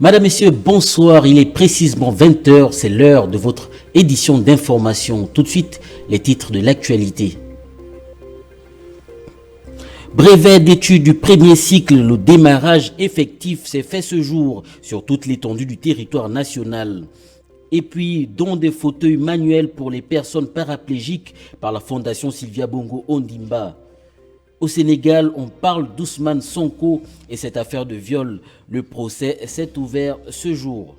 Madame, Messieurs, bonsoir. Il est précisément 20 h, c'est l'heure de votre édition d'information. Tout de suite, les titres de l'actualité. Brevet d'études du premier cycle, le démarrage effectif s'est fait ce jour sur toute l'étendue du territoire national. Et puis, don des fauteuils manuels pour les personnes paraplégiques par la Fondation Sylvia Bongo Ondimba. Au Sénégal, on parle d'Ousmane Sonko et cette affaire de viol. Le procès s'est ouvert ce jour.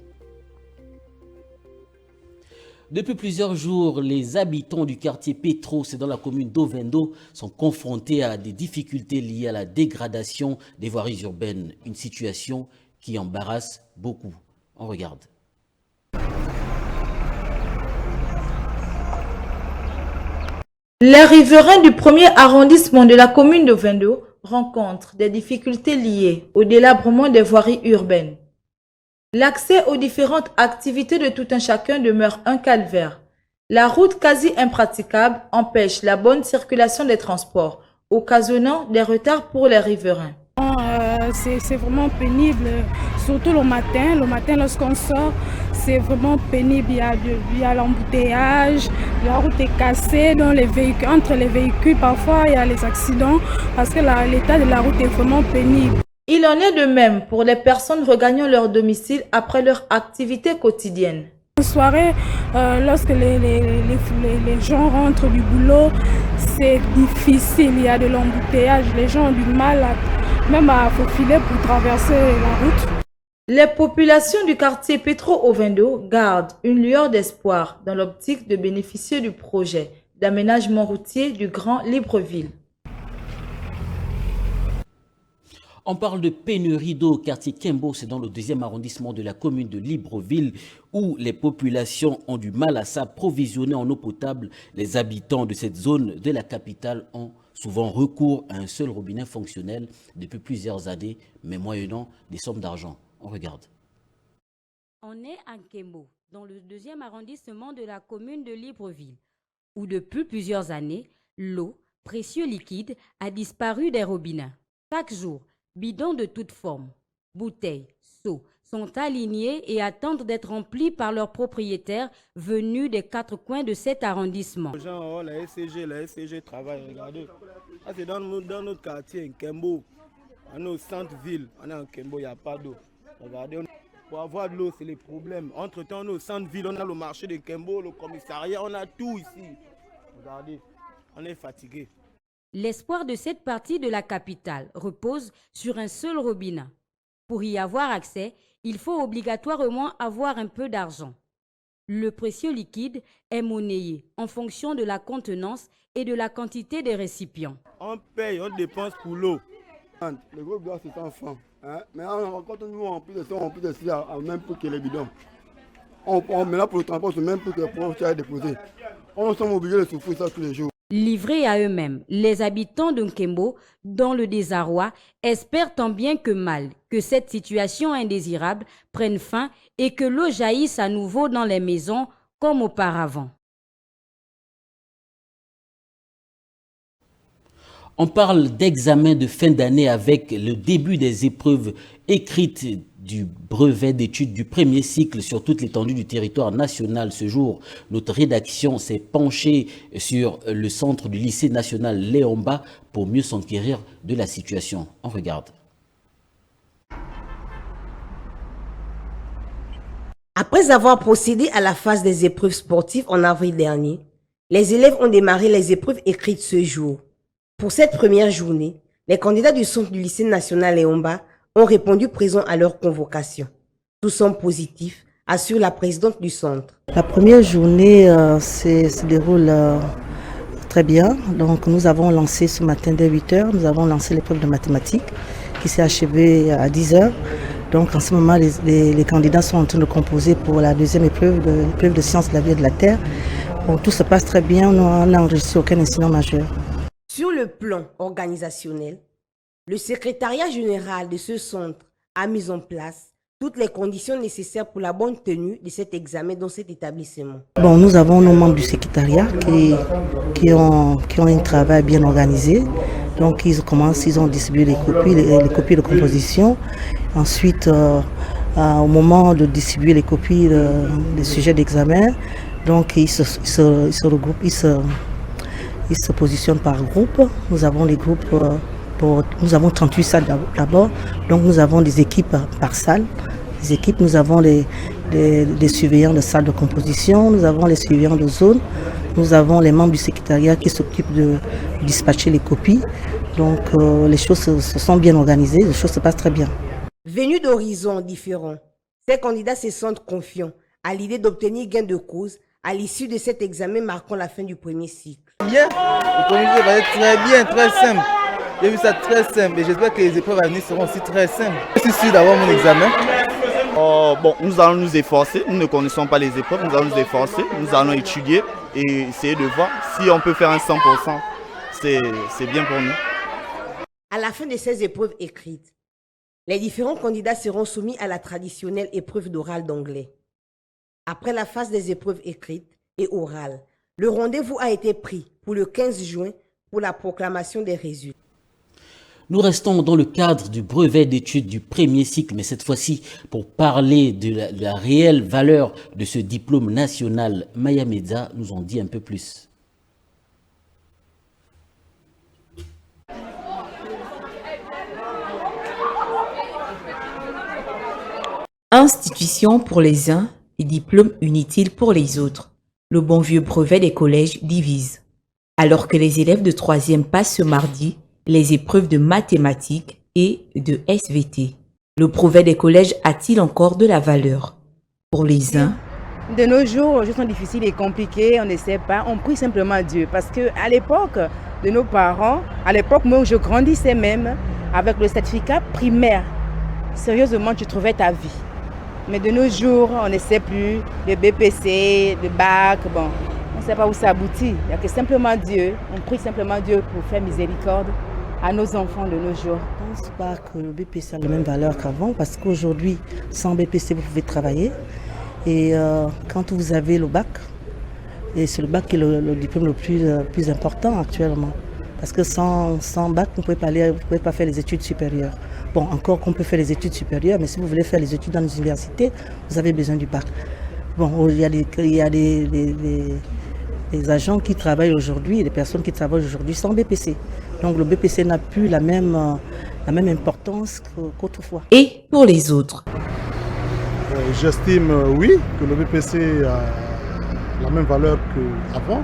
Depuis plusieurs jours, les habitants du quartier Petro, c'est dans la commune d'Ovendo, sont confrontés à des difficultés liées à la dégradation des voiries urbaines. Une situation qui embarrasse beaucoup. On regarde. Les riverains du premier arrondissement de la commune d'Ovendo rencontrent des difficultés liées au délabrement des voiries urbaines. L'accès aux différentes activités de tout un chacun demeure un calvaire. La route quasi impraticable empêche la bonne circulation des transports, occasionnant des retards pour les riverains. C'est vraiment pénible, surtout le matin. Le matin, lorsqu'on sort, c'est vraiment pénible. Il y a l'embouteillage, la route est cassée, entre les véhicules, parfois il y a les accidents parce que l'état de la route est vraiment pénible. Il en est de même pour les personnes regagnant leur domicile après leur activité quotidienne. En soirée, lorsque les gens rentrent du boulot, c'est difficile, il y a de l'embouteillage, les gens ont du mal même à faufiler pour traverser la route. Les populations du quartier Petro-Ovendo gardent une lueur d'espoir dans l'optique de bénéficier du projet d'aménagement routier du Grand Libreville. On parle de pénurie d'eau au quartier Kembo, c'est dans le 2e arrondissement de la commune de Libreville où les populations ont du mal à s'approvisionner en eau potable. Les habitants de cette zone de la capitale ont souvent recours à un seul robinet fonctionnel depuis plusieurs années, mais moyennant des sommes d'argent. On regarde. On est à Kembo, dans le 2e arrondissement de la commune de Libreville, où depuis plusieurs années, l'eau, précieux liquide, a disparu des robinets. Chaque jour, bidons de toutes formes, bouteilles, seaux, sont alignés et attendent d'être remplis par leurs propriétaires venus des 4 coins de cet arrondissement. La SCG travaille, regardez. C'est dans notre quartier, Kembo. On est au centre-ville, on est en Kembo, il n'y a pas d'eau. Regardez, pour avoir de l'eau, c'est les problèmes. Entre-temps, on est au centre-ville, on a le marché de Kembo, le commissariat, on a tout ici. Regardez, on est fatigué. L'espoir de cette partie de la capitale repose sur un seul robinet. Pour y avoir accès, il faut obligatoirement avoir un peu d'argent. Le précieux liquide est monnayé en fonction de la contenance et de la quantité des récipients. On paye, on dépense pour l'eau. Le groupe doit c'est enfant. Mais quand nous on plus de ça, on plus de ça, même pour que les bidons. Mais là pour le transport, c'est même pour que les produits soient déposés. On sommes obligés de souffrir ça tous les jours. Livrés à eux-mêmes, les habitants de Nkembo, dans le désarroi, espèrent tant bien que mal que cette situation indésirable prenne fin et que l'eau jaillisse à nouveau dans les maisons comme auparavant. On parle d'examen de fin d'année avec le début des épreuves écrites du brevet d'études du premier cycle sur toute l'étendue du territoire national. Ce jour, notre rédaction s'est penchée sur le centre du lycée national Léomba pour mieux s'enquérir de la situation. On regarde. Après avoir procédé à la phase des épreuves sportives en avril dernier, les élèves ont démarré les épreuves écrites ce jour. Pour cette première journée, les candidats du centre du lycée national Léomba ont répondu présents à leur convocation. Tous sont positifs, assure la présidente du centre. La première journée se déroule très bien. Donc nous avons lancé ce matin dès 8 h, nous avons lancé l'épreuve de mathématiques qui s'est achevée à 10 h. Donc en ce moment, les candidats sont en train de composer pour la deuxième épreuve, l'épreuve de sciences de la vie et de la terre. Donc tout se passe très bien, on n'a enregistré aucun incident majeur. Sur le plan organisationnel, le secrétariat général de ce centre a mis en place toutes les conditions nécessaires pour la bonne tenue de cet examen dans cet établissement. Bon, nous avons nos membres du secrétariat qui ont un travail bien organisé. Donc ils ont distribué les copies de composition. Ensuite, au moment de distribuer les copies des sujets d'examen. Donc ils se regroupent, ils se positionnent par groupe. Nous avons les groupes, nous avons 38 salles d'abord. Donc nous avons des équipes par salle. Les équipes, nous avons des surveillants de salles de composition, nous avons les surveillants de zone, nous avons les membres du secrétariat qui s'occupent de dispatcher les copies. Donc les choses se sont bien organisées, les choses se passent très bien. Venus d'horizons différents, ces candidats se sentent confiants à l'idée d'obtenir gain de cause à l'issue de cet examen marquant la fin du premier cycle. Bien, le premier cycle va être très bien, très simple. J'ai vu ça très simple et j'espère que les épreuves à venir seront aussi très simples. Je suis sûr d'avoir mon examen. Bon, nous allons nous efforcer, nous ne connaissons pas les épreuves, nous allons nous efforcer, nous allons étudier et essayer de voir si on peut faire un 100%, c'est bien pour nous. À la fin de ces épreuves écrites, les différents candidats seront soumis à la traditionnelle épreuve d'oral d'anglais. Après la phase des épreuves écrites et orales, le rendez-vous a été pris pour le 15 juin pour la proclamation des résultats. Nous restons dans le cadre du brevet d'études du premier cycle, mais cette fois-ci pour parler de la réelle valeur de ce diplôme national. Maya Medza nous en dit un peu plus. Institution pour les uns et diplôme inutile pour les autres. Le bon vieux brevet des collèges divise. Alors que les élèves de 3e passent ce mardi les épreuves de mathématiques et de SVT, le brevet des collèges a-t-il encore de la valeur? Pour les uns, de nos jours, les choses sont difficiles et compliquées, on ne sait pas, on prie simplement Dieu. Parce qu'à l'époque de nos parents, à l'époque où je grandissais même, avec le certificat primaire, sérieusement, tu trouvais ta vie. Mais de nos jours, on ne sait plus, le BPC, le bac, bon, on ne sait pas où ça aboutit. Il n'y a que simplement Dieu, on prie simplement Dieu pour faire miséricorde à nos enfants de nos jours. Je ne pense pas que le BPC a la même valeur qu'avant, parce qu'aujourd'hui, sans BPC, vous pouvez travailler. Et quand vous avez le bac, et c'est le bac qui est le diplôme le plus important actuellement. Parce que sans bac, vous ne pouvez pas faire les études supérieures. Bon, encore qu'on peut faire les études supérieures, mais si vous voulez faire les études dans les universités, vous avez besoin du bac. Bon, il y a des agents qui travaillent aujourd'hui, des personnes qui travaillent aujourd'hui sans BPC. Donc le BPC n'a plus la même importance qu'autrefois. Et pour les autres? J'estime, oui, que le BPC a la même valeur qu'avant,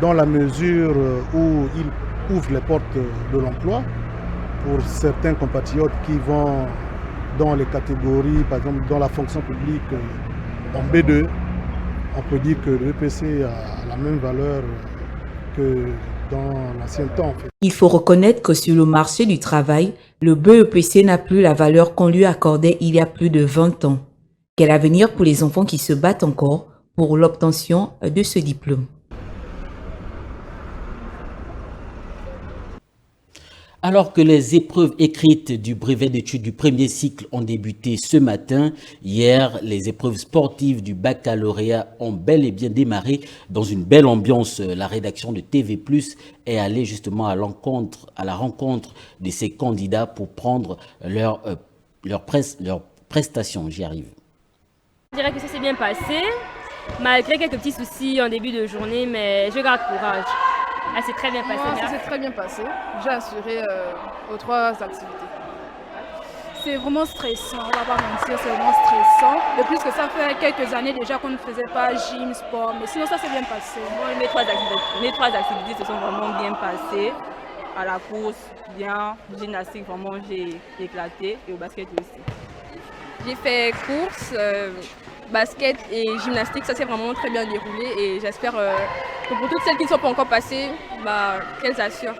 dans la mesure où il ouvre les portes de l'emploi pour certains compatriotes qui vont dans les catégories, par exemple dans la fonction publique en B2. On peut dire que le BPC a la même valeur que dans l'ancien temps. En fait. Il faut reconnaître que sur le marché du travail, le BEPC n'a plus la valeur qu'on lui accordait il y a plus de 20 ans. Quel avenir pour les enfants qui se battent encore pour l'obtention de ce diplôme? Alors que les épreuves écrites du brevet d'études du premier cycle ont débuté ce matin, hier, les épreuves sportives du baccalauréat ont bel et bien démarré dans une belle ambiance. La rédaction de TV+ est allée justement à la rencontre de ces candidats pour prendre leur prestations. J'y arrive. Je dirais que ça s'est bien passé, malgré quelques petits soucis en début de journée, mais je garde courage. Ah, c'est très bien passé. Ça s'est très bien passé. J'ai assuré aux 3 activités. C'est vraiment stressant, on va pas mentir, c'est vraiment stressant. De plus que ça fait quelques années déjà qu'on ne faisait pas gym, sport, mais sinon ça s'est bien passé. Bon, mes trois activités se sont vraiment bien passées. À la course, bien, gymnastique, vraiment j'ai éclaté et au basket aussi. J'ai fait course, basket et gymnastique, ça s'est vraiment très bien déroulé et j'espère que pour toutes celles qui ne sont pas encore passées, qu'elles assurent.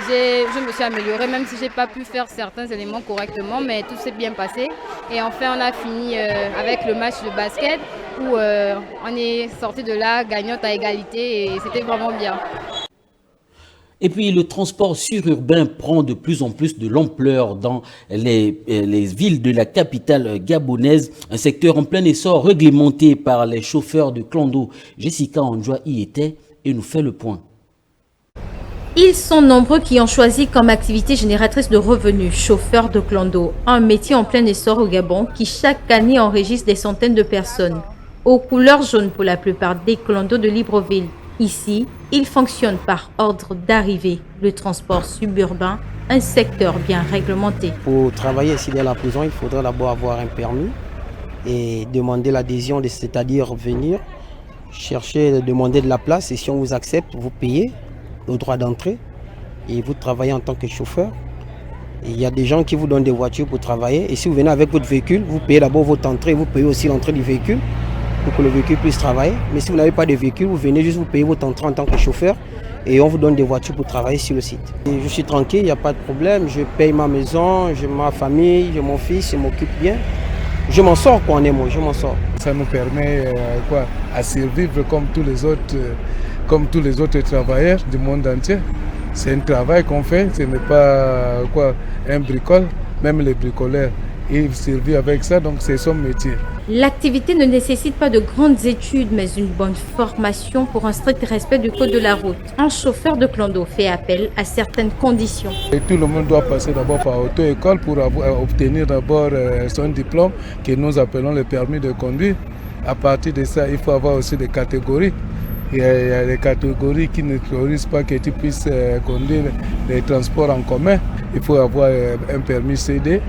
Je me suis améliorée, même si je n'ai pas pu faire certains éléments correctement, mais tout s'est bien passé. Et enfin, on a fini avec le match de basket où on est sorti de là gagnante à égalité et c'était vraiment bien. Et puis le transport sururbain prend de plus en plus de l'ampleur dans les villes de la capitale gabonaise, un secteur en plein essor réglementé par les chauffeurs de clando. Jessica Andjoa y était et nous fait le point. Ils sont nombreux qui ont choisi comme activité génératrice de revenus, chauffeur de clando, un métier en plein essor au Gabon qui chaque année enregistre des centaines de personnes. Aux couleurs jaunes pour la plupart des clandos de Libreville. Ici, ils fonctionnent par ordre d'arrivée. Le transport suburbain, un secteur bien réglementé. Pour travailler ici dans la prison, il faudrait d'abord avoir un permis et demander l'adhésion, c'est-à-dire venir chercher, demander de la place et si on vous accepte, vous payez le droit d'entrée et vous travaillez en tant que chauffeur. Et il y a des gens qui vous donnent des voitures pour travailler et si vous venez avec votre véhicule, vous payez d'abord votre entrée, vous payez aussi l'entrée du véhicule pour que le véhicule puisse travailler. Mais si vous n'avez pas de véhicule, vous venez juste vous payer votre entrée en tant que chauffeur et on vous donne des voitures pour travailler sur le site. Et je suis tranquille, il n'y a pas de problème, je paye ma maison, j'ai ma famille, j'ai mon fils, je m'occupe bien. Je m'en sors quoi, en un mot, je m'en sors. Ça nous permet à survivre comme tous les autres travailleurs du monde entier. C'est un travail qu'on fait, ce n'est pas un bricole, même les bricoleurs. Ils survivent avec ça, donc c'est son métier. L'activité ne nécessite pas de grandes études, mais une bonne formation pour un strict respect du code de la route. Un chauffeur de clando fait appel à certaines conditions. Et tout le monde doit passer d'abord par auto-école pour obtenir d'abord son diplôme, que nous appelons le permis de conduire. À partir de ça, il faut avoir aussi des catégories. Il y a des catégories qui n'autorisent pas que tu puisses conduire les transports en commun. Il faut avoir un permis CD.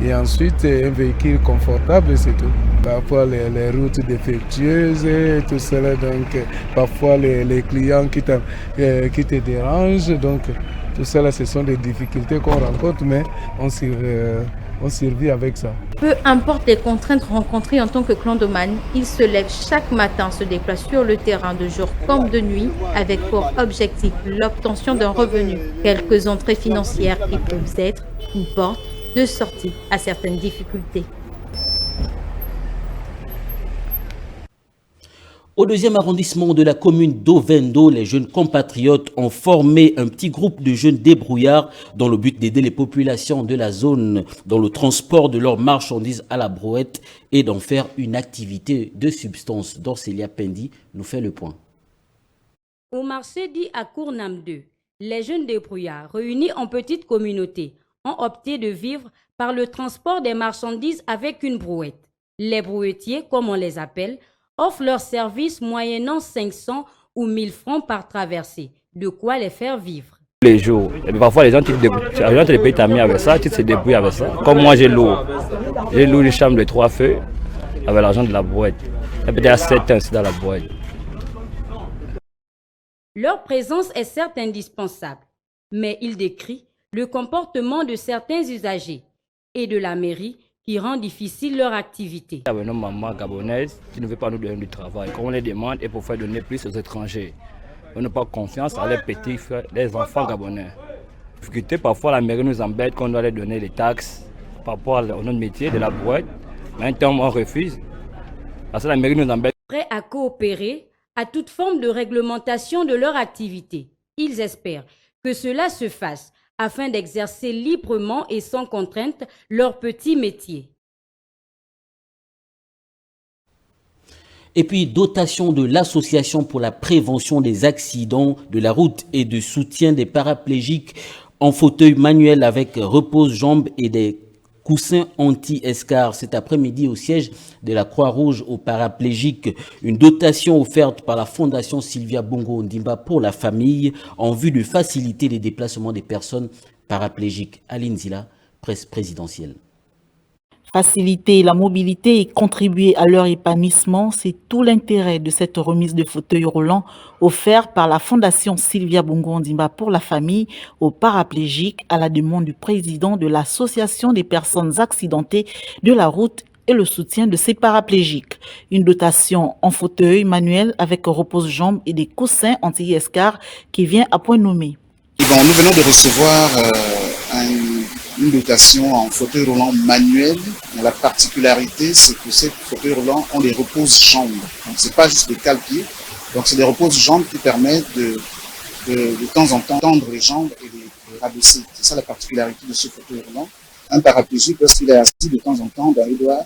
Et ensuite, un véhicule confortable, c'est tout. Parfois, les routes défectueuses, tout cela, donc parfois les clients qui te dérangent. Donc, tout cela, ce sont des difficultés qu'on rencontre, mais on survit avec ça. Peu importe les contraintes rencontrées en tant que clandomane, il se lève chaque matin, se déplace sur le terrain de jour comme de nuit, avec pour objectif l'obtention d'un revenu. Quelques entrées financières qui peuvent être une porte de sortie à certaines difficultés. Au deuxième arrondissement de la commune d'Ovendo, les jeunes compatriotes ont formé un petit groupe de jeunes débrouillards dans le but d'aider les populations de la zone dans le transport de leurs marchandises à la brouette et d'en faire une activité de substance. Dorcelia Pendi nous fait le point. Au marché dit à Cournam 2, les jeunes débrouillards réunis en petite communauté ont opté de vivre par le transport des marchandises avec une brouette. Les brouettiers, comme on les appelle, offrent leurs services moyennant 500 ou 1000 francs par traversée, de quoi les faire vivre. Les jours, et parfois les gens te payent ta avec ça, tu te débrouilles avec ça. Comme moi j'ai loué une chambre de 3 feux avec l'argent de la brouette. Il y a peut-être 7 ans dans la brouette. Leur présence est certes indispensable, mais ils décrivent le comportement de certains usagers et de la mairie qui rend difficile leur activité. Il y a une maman gabonaise qui ne veut pas nous donner du travail. Quand on les demande, et pour faire donner plus aux étrangers. On n'a pas confiance à les petits frères, les enfants gabonais. Difficulté, parfois la mairie nous embête qu'on doit leur donner les taxes par rapport à notre métier de la boîte. Maintenant, on refuse. Parce que la mairie nous embête. Prêts à coopérer à toute forme de réglementation de leur activité. Ils espèrent que cela se fasse afin d'exercer librement et sans contrainte leur petit métier. Et puis, dotation de l'Association pour la prévention des accidents de la route et de soutien des paraplégiques en fauteuil manuel avec repose-jambes et des coussins anti-escar cet après-midi au siège de la Croix-Rouge aux paraplégiques. Une dotation offerte par la Fondation Sylvia Bongo Ndimba pour la famille en vue de faciliter les déplacements des personnes paraplégiques. Aline Zila, presse présidentielle. Faciliter la mobilité et contribuer à leur épanouissement, c'est tout l'intérêt de cette remise de fauteuil roulant offert par la Fondation Sylvia Bongo Ndimba pour la famille aux paraplégiques à la demande du président de l'Association des personnes accidentées de la route et le soutien de ces paraplégiques. Une dotation en fauteuil manuel avec repose-jambes et des coussins anti-escar qui vient à point nommé. Bon, nous venons de recevoir une dotation en fauteuil roulant manuel. Mais la particularité, c'est que ces fauteuils roulants ont des repose-jambes. Donc, c'est pas juste des cale-pieds. Donc, c'est des repose-jambes qui permettent de temps en temps tendre les jambes et les rabaisser. C'est ça la particularité de ce fauteuil roulant. Un paraplégique, lorsqu'il est assis de temps en temps, il doit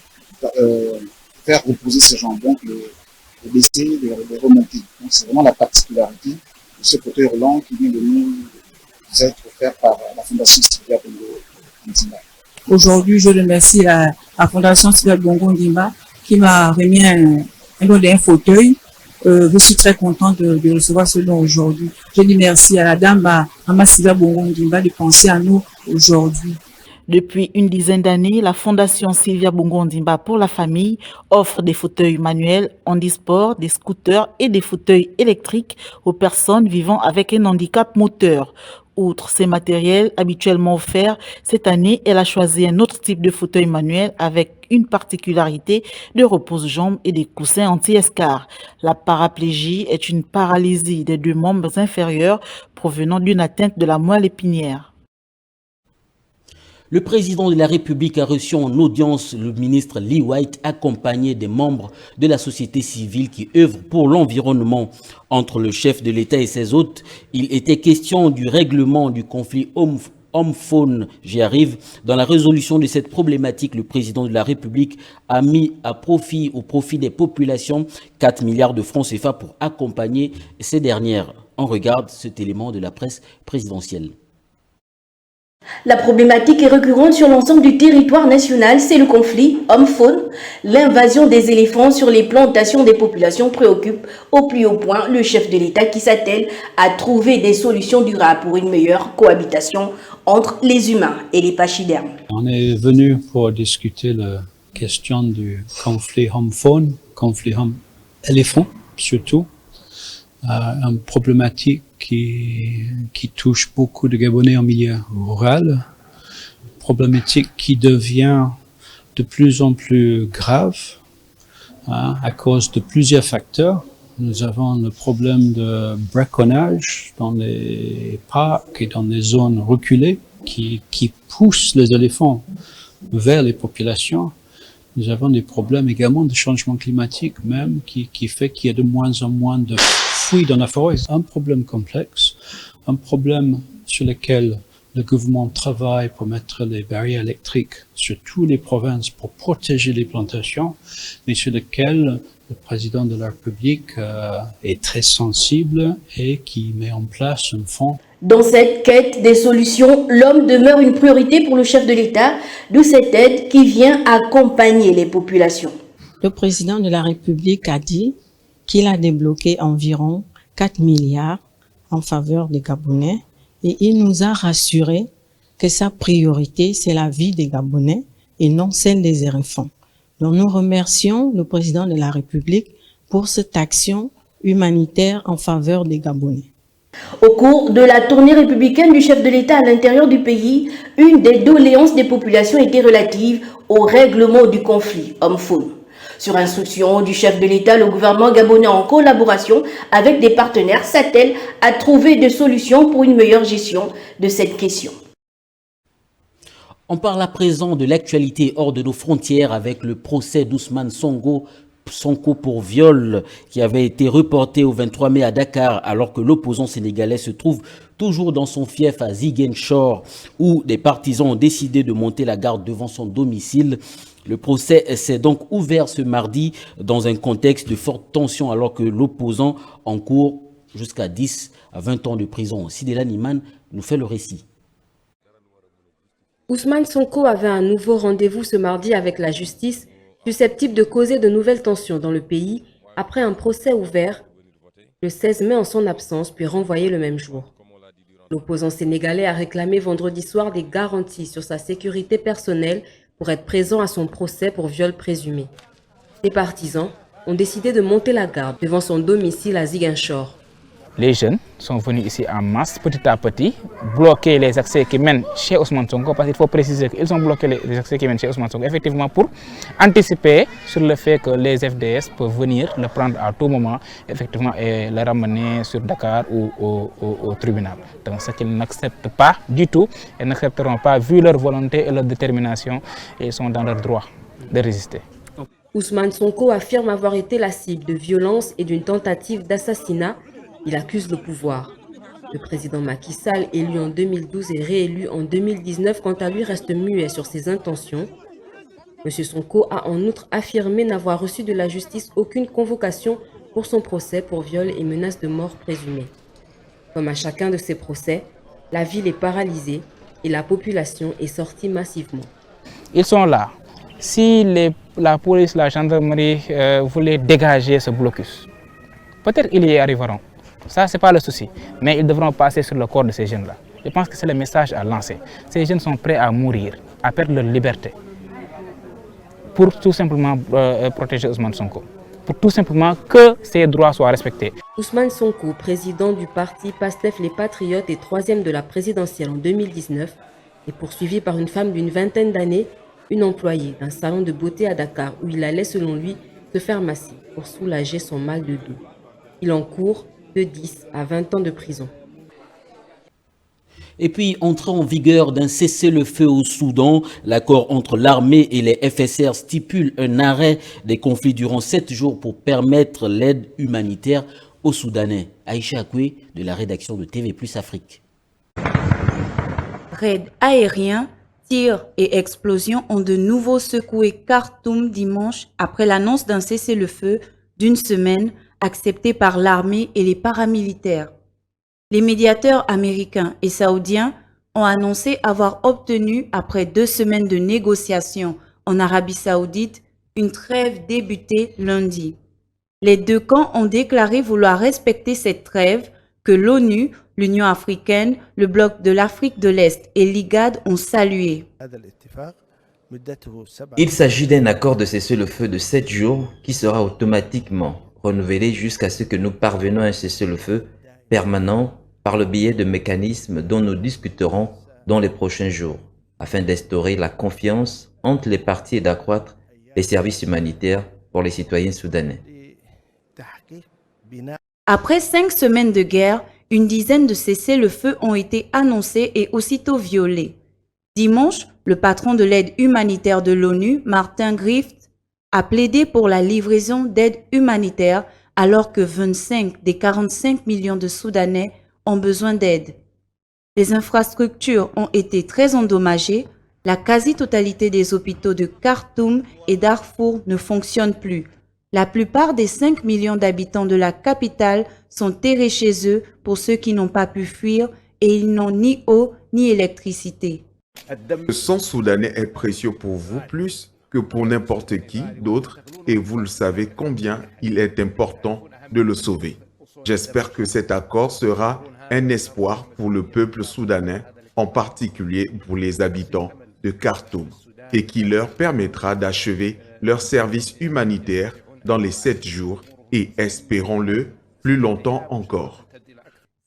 faire reposer ses jambes, donc les baisser, les remonter. Donc, c'est vraiment la particularité de ce fauteuil roulant qui vient de nous vous êtes offert par la Fondation Sylvia Bongo Ndimba. Aujourd'hui, je remercie la Fondation Sylvia Bongo Ndimba qui m'a remis un fauteuil. Je suis très contente de recevoir ce don aujourd'hui. Je dis merci à la dame, à Sylvia Bongo Ndimba, de penser à nous aujourd'hui. Depuis une dizaine d'années, la Fondation Sylvia Bongo Ndimba pour la famille offre des fauteuils manuels, handisport, des scooters et des fauteuils électriques aux personnes vivant avec un handicap moteur. Outre ces matériels habituellement offerts, cette année, elle a choisi un autre type de fauteuil manuel avec une particularité de repose-jambes et des coussins anti-escar. La paraplégie est une paralysie des deux membres inférieurs provenant d'une atteinte de la moelle épinière. Le président de la République a reçu en audience le ministre Lee White, accompagné des membres de la société civile qui œuvrent pour l'environnement. Entre le chef de l'État et ses hôtes, il était question du règlement du conflit homme-faune. J'y arrive. Dans la résolution de cette problématique, le président de la République a mis au profit des populations 4 milliards de francs CFA pour accompagner ces dernières. On regarde cet élément de la presse présidentielle. La problématique est récurrente sur l'ensemble du territoire national, c'est le conflit homme-faune. L'invasion des éléphants sur les plantations des populations préoccupe au plus haut point le chef de l'État qui s'attelle à trouver des solutions durables pour une meilleure cohabitation entre les humains et les pachydermes. On est venu pour discuter la question du conflit homme-faune, conflit homme-éléphant surtout. Une problématique qui touche beaucoup de Gabonais en milieu rural, problématique qui devient de plus en plus grave à cause de plusieurs facteurs. Nous avons le problème de braconnage dans les parcs et dans les zones reculées qui poussent les éléphants vers les populations. Nous avons des problèmes également de changement climatique même qui fait qu'il y a de moins en moins de fouilles dans la forêt. Un problème complexe, un problème sur lequel le gouvernement travaille pour mettre les barrières électriques sur toutes les provinces pour protéger les plantations, mais sur lequel le président de la République est très sensible et qui met en place un fonds. Dans cette quête des solutions, l'homme demeure une priorité pour le chef de l'État, d'où cette aide qui vient accompagner les populations. Le président de la République a dit qu'il a débloqué environ 4 milliards en faveur des Gabonais et il nous a rassuré que sa priorité, c'est la vie des Gabonais et non celle des éléphants. Donc nous remercions le président de la République pour cette action humanitaire en faveur des Gabonais. Au cours de la tournée républicaine du chef de l'État à l'intérieur du pays, une des doléances des populations était relative au règlement du conflit homme-faune. Sur instruction du chef de l'État, le gouvernement gabonais en collaboration avec des partenaires s'attelle à trouver des solutions pour une meilleure gestion de cette question. On parle à présent de l'actualité hors de nos frontières avec le procès d'Ousmane Sonko pour viol qui avait été reporté au 23 mai à Dakar alors que l'opposant sénégalais se trouve toujours dans son fief à Ziguinchor où des partisans ont décidé de monter la garde devant son domicile. Le procès s'est donc ouvert ce mardi dans un contexte de forte tension alors que l'opposant encourt jusqu'à 10 à 20 ans de prison. Sidela Niman nous fait le récit. Ousmane Sonko avait un nouveau rendez-vous ce mardi avec la justice, susceptible de causer de nouvelles tensions dans le pays après un procès ouvert le 16 mai en son absence puis renvoyé le même jour. L'opposant sénégalais a réclamé vendredi soir des garanties sur sa sécurité personnelle pour être présent à son procès pour viol présumé. Ses partisans ont décidé de monter la garde devant son domicile à Ziguinchor. Les jeunes sont venus ici en masse, petit à petit, bloquer les accès qui mènent chez Ousmane Sonko, parce qu'il faut préciser qu'ils ont bloqué les accès qui mènent chez Ousmane Sonko, effectivement pour anticiper sur le fait que les FDS peuvent venir le prendre à tout moment, effectivement, et le ramener sur Dakar ou au tribunal. Donc ce qu'ils n'acceptent pas du tout, et n'accepteront pas, vu leur volonté et leur détermination, et ils sont dans leur droit de résister. Ousmane Sonko affirme avoir été la cible de violences et d'une tentative d'assassinat. Il accuse le pouvoir. Le président Macky Sall, élu en 2012 et réélu en 2019, quant à lui, reste muet sur ses intentions. M. Sonko a en outre affirmé n'avoir reçu de la justice aucune convocation pour son procès pour viol et menace de mort présumée. Comme à chacun de ces procès, La ville est paralysée et la population est sortie massivement. Ils sont là. Si la police, la gendarmerie voulaient dégager ce blocus, peut-être ils y arriveront. Ça, ce n'est pas le souci. Mais ils devront passer sur le corps de ces jeunes-là. Je pense que c'est le message à lancer. Ces jeunes sont prêts à mourir, à perdre leur liberté, pour tout simplement protéger Ousmane Sonko. Pour tout simplement que ses droits soient respectés. Ousmane Sonko, président du parti PASTEF Les Patriotes et 3e de la présidentielle en 2019, est poursuivi par une femme d'une vingtaine d'années, une employée d'un salon de beauté à Dakar où il allait selon lui se faire masser pour soulager son mal de dos. Il encourt de 10 à 20 ans de prison. Et puis, entrée en vigueur d'un cessez-le-feu au Soudan, l'accord entre l'armée et les FSR stipule un arrêt des conflits durant 7 jours pour permettre l'aide humanitaire aux Soudanais. Aïcha Akoué de la rédaction de TV+ Afrique. Raids aériens, tirs et explosions ont de nouveau secoué Khartoum dimanche après l'annonce d'un cessez-le-feu d'une semaine accepté par l'armée et les paramilitaires. Les médiateurs américains et saoudiens ont annoncé avoir obtenu, après 2 semaines de négociations en Arabie Saoudite, une trêve débutée lundi. Les 2 camps ont déclaré vouloir respecter cette trêve que l'ONU, l'Union africaine, le Bloc de l'Afrique de l'Est et l'IGAD ont salué. Il s'agit d'un accord de cessez-le-feu de 7 jours qui sera automatiquement renouvelé jusqu'à ce que nous parvenons à un cessez-le-feu permanent par le biais de mécanismes dont nous discuterons dans les prochains jours, afin d'instaurer la confiance entre les parties et d'accroître les services humanitaires pour les citoyens soudanais. Après 5 semaines de guerre, une dizaine de cessez-le-feu ont été annoncés et aussitôt violés. Dimanche, le patron de l'aide humanitaire de l'ONU, Martin Griffiths, a plaidé pour la livraison d'aide humanitaire alors que 25 des 45 millions de Soudanais ont besoin d'aide. Les infrastructures ont été très endommagées, la quasi-totalité des hôpitaux de Khartoum et Darfour ne fonctionnent plus. La plupart des 5 millions d'habitants de la capitale sont terrés chez eux pour ceux qui n'ont pas pu fuir et ils n'ont ni eau ni électricité. Le sang soudanais est précieux pour vous plus que pour n'importe qui d'autre et vous le savez combien il est important de le sauver. J'espère que cet accord sera un espoir pour le peuple soudanais, en particulier pour les habitants de Khartoum, et qui leur permettra d'achever leur service humanitaire dans les 7 jours et, espérons-le, plus longtemps encore.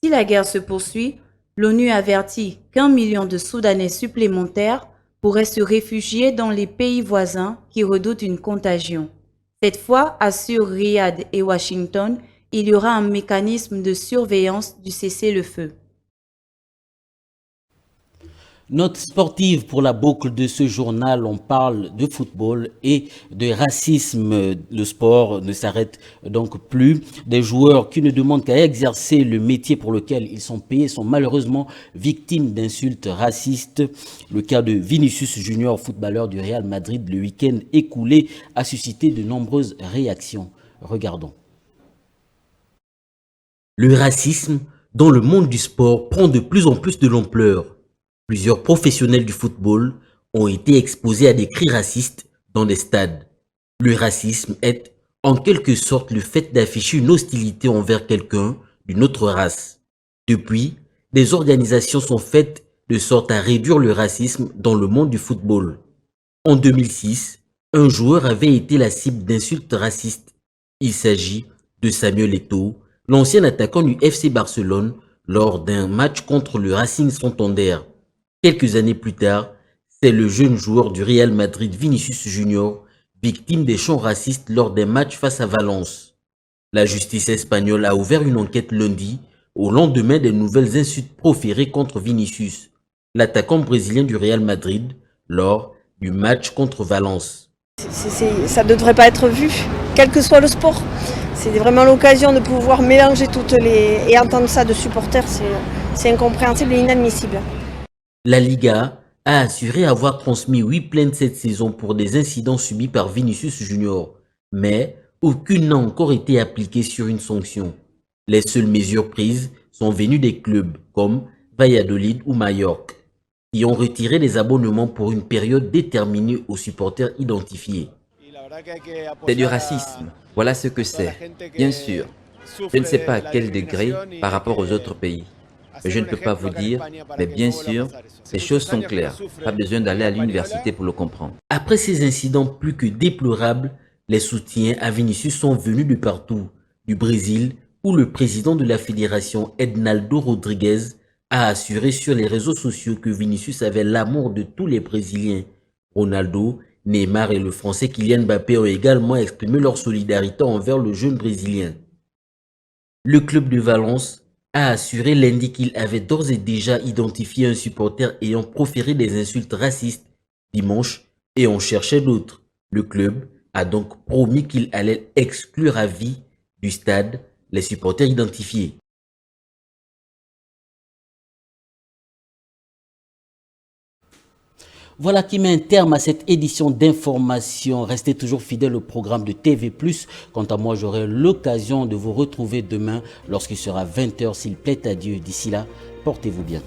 Si la guerre se poursuit, l'ONU avertit qu'1 million de Soudanais supplémentaires pourraient se réfugier dans les pays voisins qui redoutent une contagion. Cette fois, assurent Riyad et Washington, il y aura un mécanisme de surveillance du cessez-le-feu. Note sportive pour la boucle de ce journal, on parle de football et de racisme. Le sport ne s'arrête donc plus. Des joueurs qui ne demandent qu'à exercer le métier pour lequel ils sont payés sont malheureusement victimes d'insultes racistes. Le cas de Vinicius Junior, footballeur du Real Madrid, le week-end écoulé, a suscité de nombreuses réactions. Regardons. Le racisme dans le monde du sport prend de plus en plus de l'ampleur. Plusieurs professionnels du football ont été exposés à des cris racistes dans des stades. Le racisme est, en quelque sorte, le fait d'afficher une hostilité envers quelqu'un d'une autre race. Depuis, des organisations sont faites de sorte à réduire le racisme dans le monde du football. En 2006, un joueur avait été la cible d'insultes racistes. Il s'agit de Samuel Eto'o, l'ancien attaquant du FC Barcelone, lors d'un match contre le Racing Santander. Quelques années plus tard, c'est le jeune joueur du Real Madrid Vinicius Junior, victime des chants racistes lors d'un match face à Valence. La justice espagnole a ouvert une enquête lundi, au lendemain des nouvelles insultes proférées contre Vinicius, l'attaquant brésilien du Real Madrid, lors du match contre Valence. Ça ne devrait pas être vu, quel que soit le sport. C'est vraiment l'occasion de pouvoir mélanger et entendre ça de supporters, c'est incompréhensible et inadmissible. La Liga a assuré avoir transmis 8 plaintes cette saison pour des incidents subis par Vinicius Junior, mais aucune n'a encore été appliquée sur une sanction. Les seules mesures prises sont venues des clubs comme Valladolid ou Majorque, qui ont retiré les abonnements pour une période déterminée aux supporters identifiés. C'est du racisme, voilà ce que c'est. Bien sûr, je ne sais pas à quel degré par rapport aux autres pays. Mais je ne peux pas vous dire, mais bien sûr, ces choses sont claires. Pas besoin d'aller à l'université pour le comprendre. Après ces incidents plus que déplorables, les soutiens à Vinicius sont venus de partout, du Brésil, où le président de la fédération, Ednaldo Rodriguez, a assuré sur les réseaux sociaux que Vinicius avait l'amour de tous les Brésiliens. Ronaldo, Neymar et le Français Kylian Mbappé ont également exprimé leur solidarité envers le jeune Brésilien. Le club de Valence a assuré lundi qu'il avait d'ores et déjà identifié un supporter ayant proféré des insultes racistes dimanche et en cherchait d'autres. Le club a donc promis qu'il allait exclure à vie du stade les supporters identifiés. Voilà qui met un terme à cette édition d'information. Restez toujours fidèles au programme de TV+. Quant à moi, j'aurai l'occasion de vous retrouver demain lorsqu'il sera 20h s'il plaît à Dieu. D'ici là, portez-vous bien.